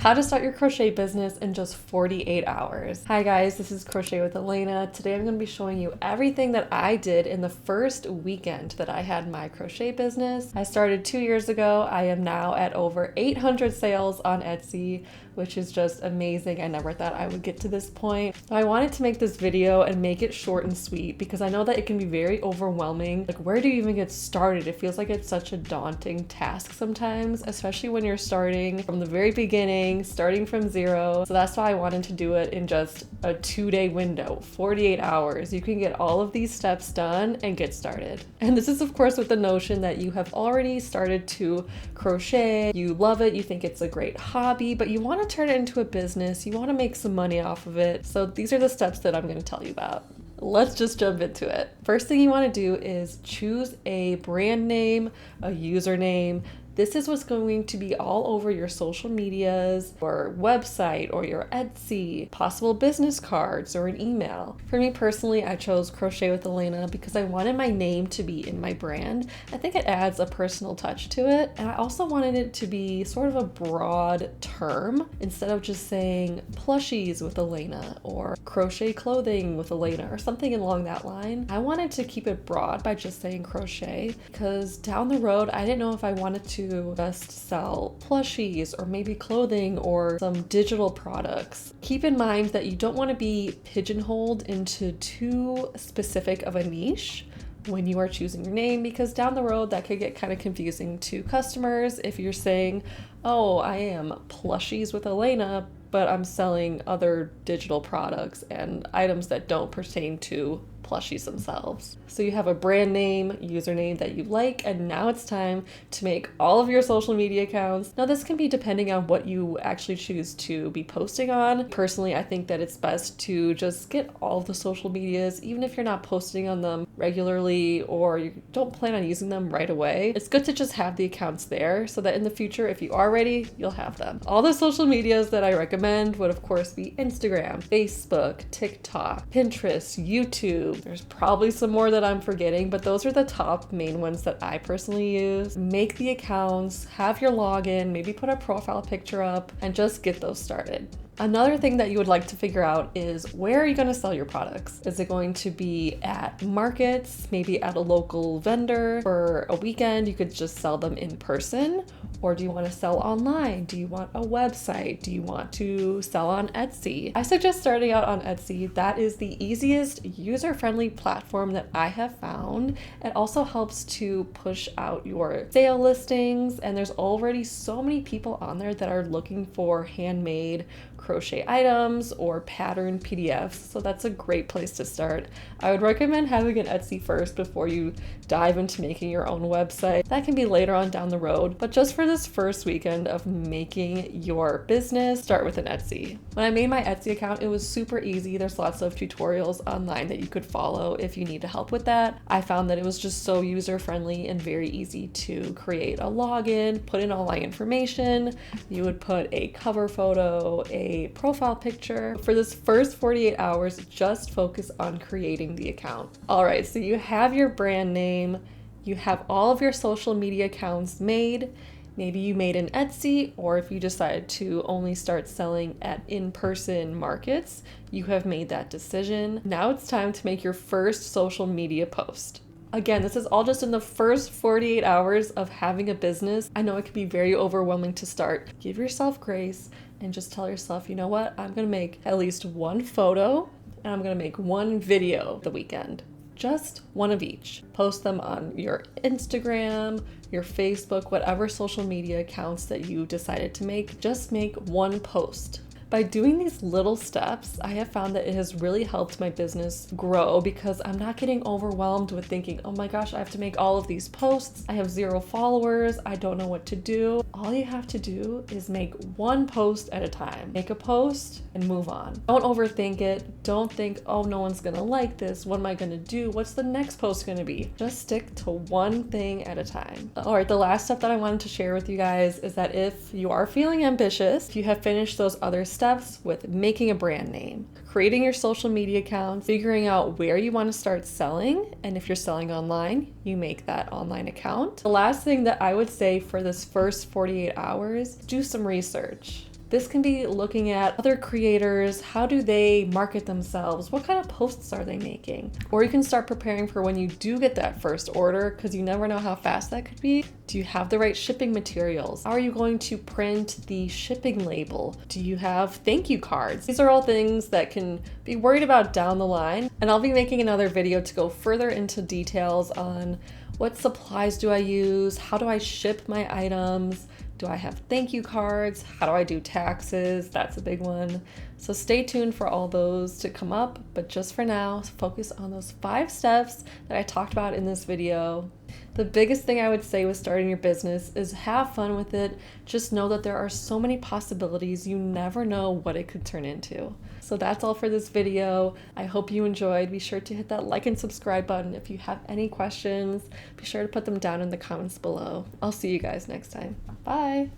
How to start your crochet business in just 48 hours. Hi guys, this is Crochet with Elena. Today I'm going to be showing you everything that I did in the first weekend that I had my crochet business. I started 2 years ago. I am now at over 800 sales on Etsy, which is just amazing. I never thought I would get to this point. I wanted to make this video and make it short and sweet because I know that it can be very overwhelming. Like, where do you even get started? It feels like it's such a daunting task sometimes, especially when you're starting from the very beginning, starting from zero. So that's why I wanted to do it in just a 2-day window, 48 hours. You can get all of these steps done and get started. And this is of course with the notion that you have already started to crochet, you love it, you think it's a great hobby, but you want to turn it into a business, you want to make some money off of it. So these are the steps that I'm going to tell you about. Let's just jump into it. First thing you want to do is choose a brand name, a username. This is what's going to be all over your social medias, or website, or your Etsy, possible business cards, or an email. For me personally, I chose Crochet with Elena because I wanted my name to be in my brand. I think it adds a personal touch to it. And I also wanted it to be sort of a broad term instead of just saying plushies with Elena or crochet clothing with Elena or something along that line. I wanted to keep it broad by just saying crochet because down the road, I didn't know if I wanted to just sell plushies or maybe clothing or some digital products. Keep in mind that you don't want to be pigeonholed into too specific of a niche when you are choosing your name, because down the road that could get kind of confusing to customers if you're saying, oh, I am plushies with Elena, but I'm selling other digital products and items that don't pertain to plushies themselves. So you have a brand name, username that you like, and now it's time to make all of your social media accounts. Now this can be depending on what you actually choose to be posting on. Personally, I think that it's best to just get all of the social medias, even if you're not posting on them regularly or you don't plan on using them right away. It's good to just have the accounts there so that in the future, if you are ready, you'll have them. All the social medias that I recommend would of course be Instagram, Facebook, TikTok, Pinterest, YouTube. There's probably some more that I'm forgetting, but those are the top main ones that I personally use. Make the accounts, have your login, maybe put a profile picture up, and just get those started. Another thing that you would like to figure out is, where are you going to sell your products? Is it going to be at markets, maybe at a local vendor? For a weekend, you could just sell them in person. Or do you want to sell online? Do you want a website? Do you want to sell on Etsy? I suggest starting out on Etsy. That is the easiest, user-friendly platform that I have found. It also helps to push out your sale listings, and there's already so many people on there that are looking for handmade crochet items or pattern PDFs, so that's a great place to start. I would recommend having an Etsy first before you dive into making your own website. That can be later on down the road, but just for this first weekend of making your business, start with an Etsy. When I made my Etsy account, it was super easy. There's lots of tutorials online that you could follow if you need help with that. I found that it was just so user-friendly and very easy to create a login, put in all my information. You would put a cover photo, a profile picture. For this first 48 hours, just focus on creating the account. All right, so you have your brand name, you have all of your social media accounts made. Maybe you made an Etsy, or if you decide to only start selling at in-person markets, you have made that decision. Now it's time to make your first social media post. Again, this is all just in the first 48 hours of having a business. I know it can be very overwhelming to start. Give yourself grace and just tell yourself, you know what? I'm gonna make at least one photo and I'm gonna make one video the weekend. Just one of each. Post them on your Instagram, your Facebook, whatever social media accounts that you decided to make. Just make one post. By doing these little steps, I have found that it has really helped my business grow because I'm not getting overwhelmed with thinking, oh my gosh, I have to make all of these posts. I have 0 followers. I don't know what to do. All you have to do is make one post at a time. Make a post and move on. Don't overthink it. Don't think, oh, no one's gonna like this. What am I gonna do? What's the next post gonna be? Just stick to one thing at a time. All right, the last step that I wanted to share with you guys is that if you are feeling ambitious, if you have finished those other steps with making a brand name, creating your social media accounts, figuring out where you want to start selling, and if you're selling online, you make that online account. The last thing that I would say for this first 48 hours, do some research. This can be looking at other creators. How do they market themselves? What kind of posts are they making? Or you can start preparing for when you do get that first order, because you never know how fast that could be. Do you have the right shipping materials? How are you going to print the shipping label? Do you have thank you cards? These are all things that can be worried about down the line. And I'll be making another video to go further into details on what supplies do I use? How do I ship my items? Do I have thank you cards? How do I do taxes? That's a big one. So stay tuned for all those to come up, but just for now, focus on those 5 steps that I talked about in this video. The biggest thing I would say with starting your business is have fun with it. Just know that there are so many possibilities. You never know what it could turn into. So that's all for this video. I hope you enjoyed. Be sure to hit that like and subscribe button. If you have any questions, be sure to put them down in the comments below. I'll see you guys next time. Bye.